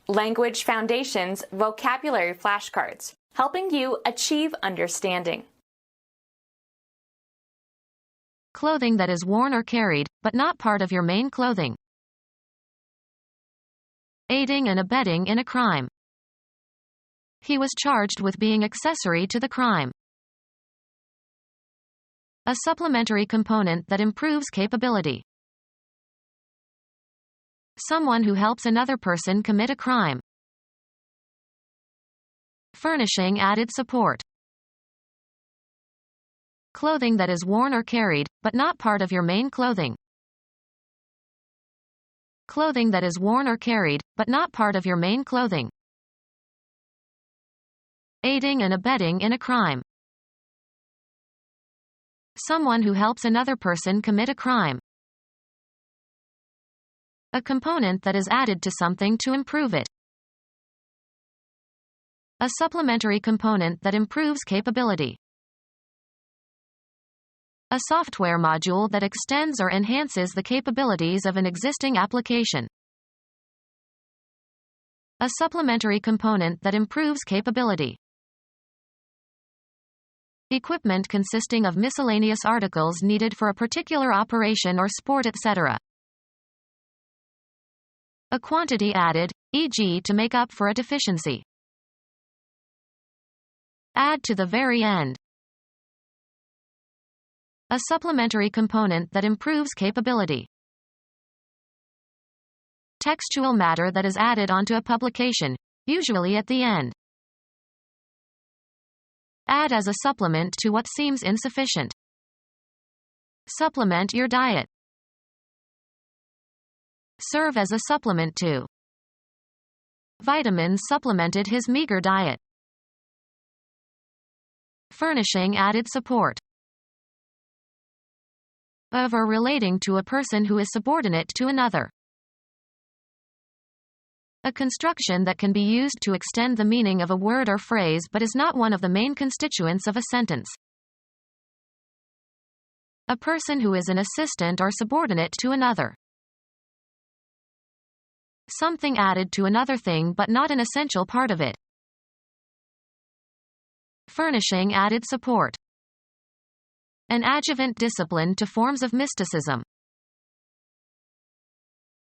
Language Foundations Vocabulary Flashcards, helping you achieve understanding. Clothing that is worn or carried, but not part of your main clothing. Aiding and abetting in a crime. He was charged with being accessory to the crime. A supplementary component that improves capability. Someone who helps another person commit a crime. Furnishing added support. Clothing that is worn or carried, but not part of your main clothing. Clothing that is worn or carried, but not part of your main clothing. Aiding and abetting in a crime. Someone who helps another person commit a crime. A component that is added to something to improve it. A supplementary component that improves capability. A software module that extends or enhances the capabilities of an existing application. A supplementary component that improves capability. Equipment consisting of miscellaneous articles needed for a particular operation or sport, etc. A quantity added, e.g. to make up for a deficiency. Add to the very end. A supplementary component that improves capability. Textual matter that is added onto a publication, usually at the end. Add as a supplement to what seems insufficient. Supplement your diet. Serve as a supplement to. Vitamins supplemented his meager diet. Furnishing added support. Of or relating to a person who is subordinate to another. A construction that can be used to extend the meaning of a word or phrase but is not one of the main constituents of a sentence. A person who is an assistant or subordinate to another. Something added to another thing but not an essential part of it. Furnishing added support. An adjuvant discipline to forms of mysticism.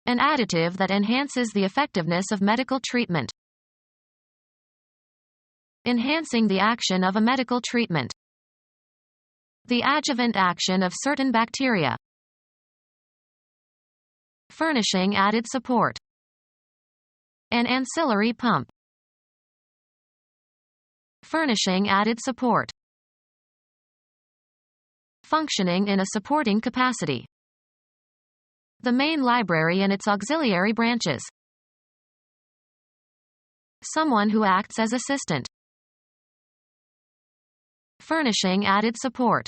An additive that enhances the effectiveness of medical treatment. Enhancing the action of a medical treatment. The adjuvant action of certain bacteria. Furnishing added support. An ancillary pump. Furnishing added support. Functioning in a supporting capacity. The main library and its auxiliary branches. Someone who acts as assistant. Furnishing added support.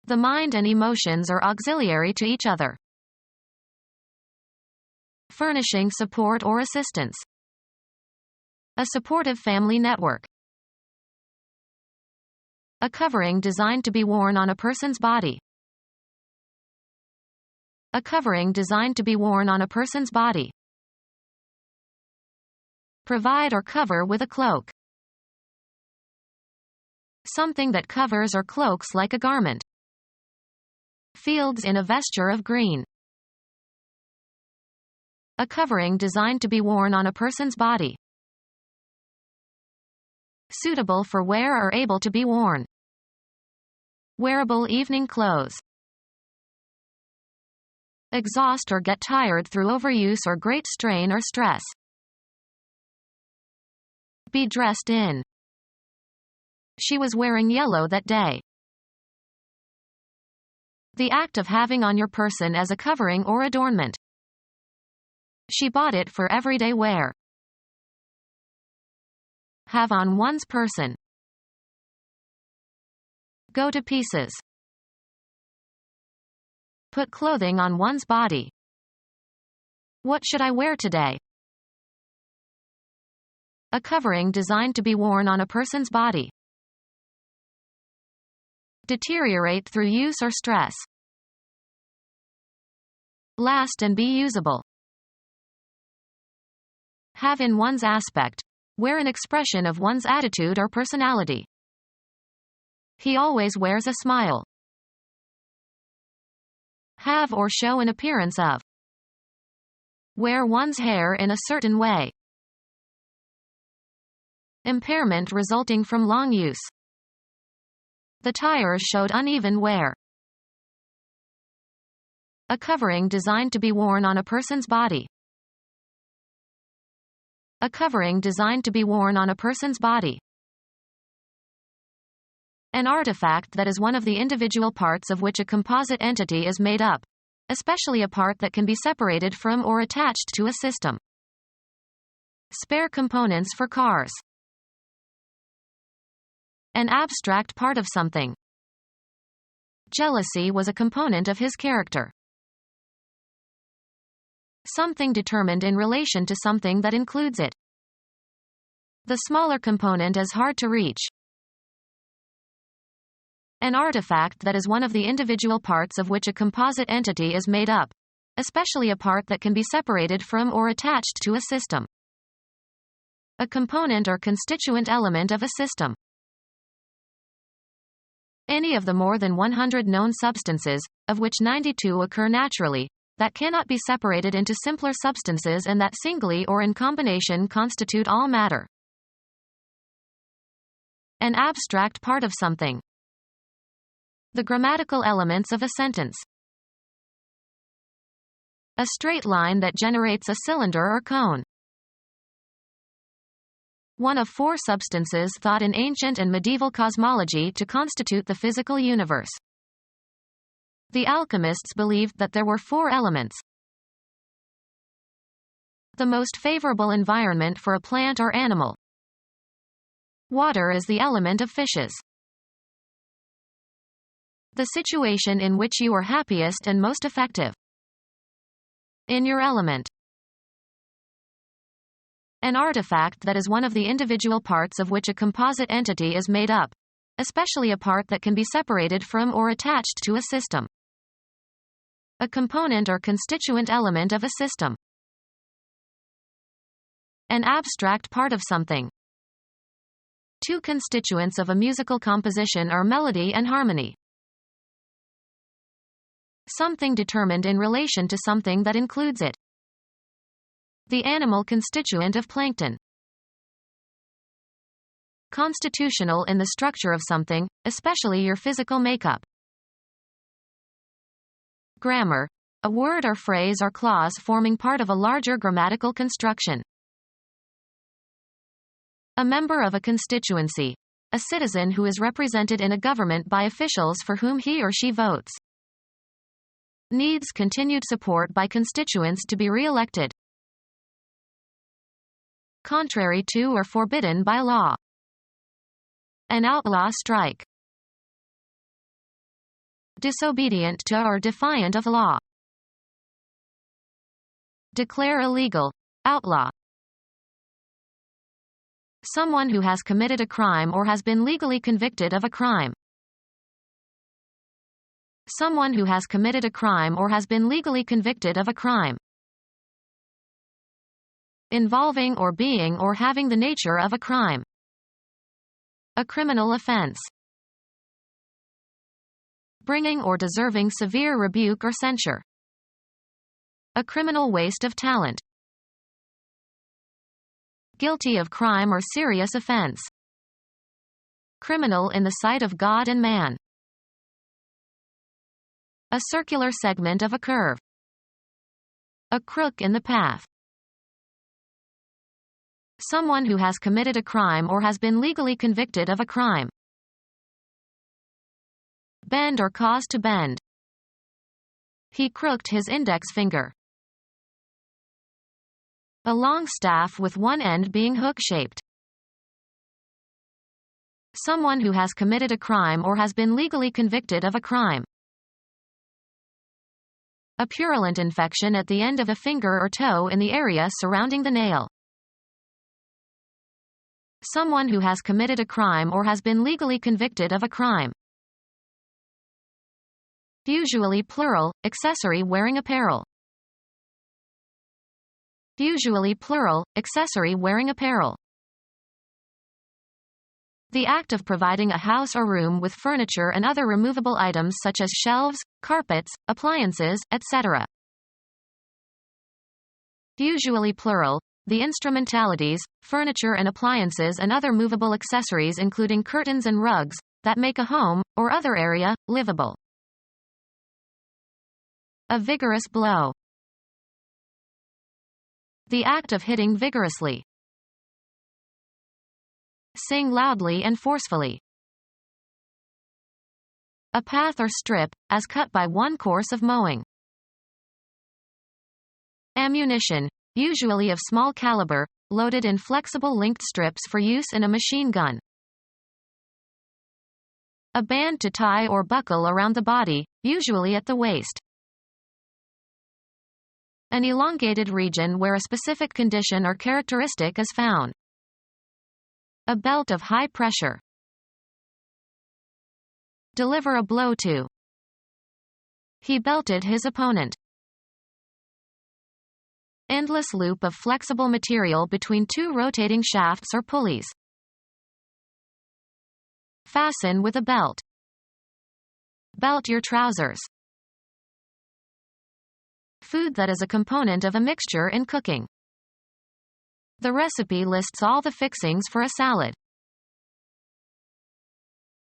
The mind and emotions are auxiliary to each other. Furnishing support or assistance. A supportive family network. A covering designed to be worn on a person's body. A covering designed to be worn on a person's body. Provide or cover with a cloak. Something that covers or cloaks like a garment. Fields in a vesture of green. A covering designed to be worn on a person's body. Suitable for wear or able to be worn. Wearable evening clothes. Exhaust or get tired through overuse or great strain or stress. Be dressed in. She was wearing yellow that day. The act of having on your person as a covering or adornment. She bought it for everyday wear. Have on one's person. Go to pieces. Put clothing on one's body. What should I wear today? A covering designed to be worn on a person's body. Deteriorate through use or stress. Last and be usable. have in one's aspect, wear an expression of one's attitude or personality. He always wears a smile. Have or show an appearance of. Wear one's hair in a certain way. Impairment resulting from long use. The tires showed uneven wear. A covering designed to be worn on a person's body. A covering designed to be worn on a person's body. An artifact that is one of the individual parts of which a composite entity is made up, especially a part that can be separated from or attached to a system. Spare components for cars. An abstract part of something. Jealousy was a component of his character. Something determined in relation to something that includes it. The smaller component is hard to reach. An artifact that is one of the individual parts of which a composite entity is made up, especially a part that can be separated from or attached to a system. A component or constituent element of a system. Any of the more than 100 known substances, of which 92 occur naturally, that cannot be separated into simpler substances and that singly or in combination constitute all matter. An abstract part of something. The grammatical elements of a sentence. A straight line that generates a cylinder or cone. One of 4 substances thought in ancient and medieval cosmology to constitute the physical universe. The alchemists believed that there were 4 elements. The most favorable environment for a plant or animal. Water is the element of fishes. The situation in which you are happiest and most effective. In your element. An artifact that is one of the individual parts of which a composite entity is made up, especially a part that can be separated from or attached to a system. A component or constituent element of a system. An abstract part of something. 2 constituents of a musical composition are melody and harmony. Something determined in relation to something that includes it. The animal constituent of plankton. Constitutional in the structure of something, especially your physical makeup. Grammar. A word or phrase or clause forming part of a larger grammatical construction. A member of a constituency. A citizen who is represented in a government by officials for whom he or she votes. Needs continued support by constituents to be re-elected. Contrary to or forbidden by law. An outlaw strike. Disobedient to or defiant of law. Declare illegal. Outlaw. Someone who has committed a crime or has been legally convicted of a crime. Someone who has committed a crime or has been legally convicted of a crime. Involving or being or having the nature of a crime. A criminal offense. Bringing or deserving severe rebuke or censure. A criminal waste of talent. Guilty of crime or serious offense. Criminal in the sight of God and man. A circular segment of a curve. A crook in the path. Someone who has committed a crime or has been legally convicted of a crime. Bend or cause to bend. He crooked his index finger. A long staff with one end being hook-shaped. Someone who has committed a crime or has been legally convicted of a crime. A purulent infection at the end of a finger or toe in the area surrounding the nail. Someone who has committed a crime or has been legally convicted of a crime. Usually plural, accessory wearing apparel. usually plural, accessory wearing apparel. The act of providing a house or room with furniture and other removable items such as shelves, carpets, appliances, etc. Usually plural, the instrumentalities, furniture and appliances and other movable accessories including curtains and rugs, that make a home, or other area, livable. A vigorous blow. The act of hitting vigorously. Sing loudly and forcefully. A path or strip, as cut by one course of mowing. Ammunition, usually of small caliber, loaded in flexible linked strips for use in a machine gun. A band to tie or buckle around the body, usually at the waist. An elongated region where a specific condition or characteristic is found. A belt of high pressure. Deliver a blow to. He belted his opponent. Endless loop of flexible material between two rotating shafts or pulleys. Fasten with a belt. Belt your trousers. Food that is a component of a mixture in cooking. The recipe lists all the fixings for a salad.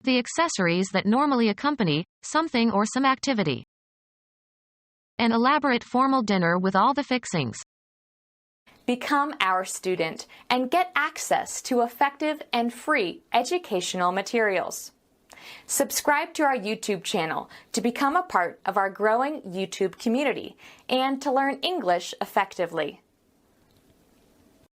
The accessories that normally accompany something or some activity. An elaborate formal dinner with all the fixings. Become our student and get access to effective and free educational materials. Subscribe to our YouTube channel to become a part of our growing YouTube community and to learn English effectively.